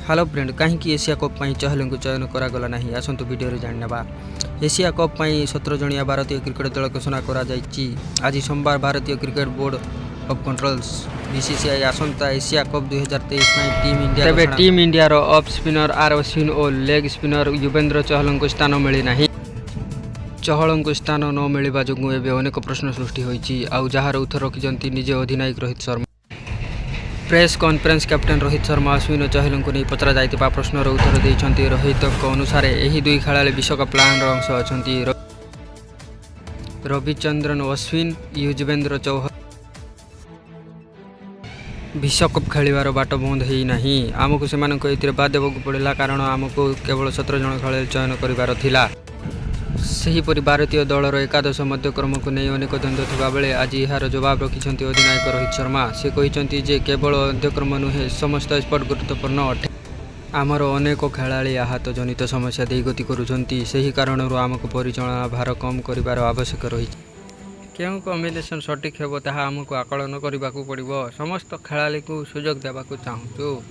Hello friend, कहीं Asia cup Chahal को चयन करागला नहीं आसतु वीडियो जानवा। एशिया कप 17 जणिया भारतीय क्रिकेट दल घोषणा करा आज सोमवार भारतीय cricket board of controls BCCI आसंता एशिया कप 2023 टीम इंडिया तेज team India off spinner R Ashwin और लेग स्पिनर युवेंद्र चहल को स्थान मिलना। चहल को स्थान न मिलवा जो अनेक प्रश्न सृष्टि होती जार उत्तर रखिंट निजे अधिनायक Rohit Sharma. Press conference captain Rohit Sharma Ashwin और चहल को नहीं पचरा जाइतिबा प्रश्नर उत्तर देते। रोहित अनुसार यही दुई खेलाड़ी विश्वकप प्लान अंश अच्छा रविचंद्रन अश्विन युजवेंद्र चौहान विश्वकप खेलिबार बाट बंद होना आमको से बाद देवाक पड़ा कारण आमको केवल 17 जन खेलाड़ी चयन कर सेहीपरि भारतीय दलर एकादश मध्यक्रम को नहीं अनेक द्वंद्व थिबा बेले आज यार जवाब रखिंट अधिनायक रोहित शर्मा। से कहते जे केवल मध्यक्रम नुहे समस्त स्पोर्ट गुरुत्वपूर्ण अटे। आमर अनेक खेलाड़ी आहत जनित समस्या दे गति करुँच से कारण आमको परिचालना भार कम कर आवश्यक रही। क्यों कम्बिनेसन सठिक हेब ताहा आमको आकलन करने को पड़ो। समस्त खेलाड़ी को सुजोग देवाक चाहूँ।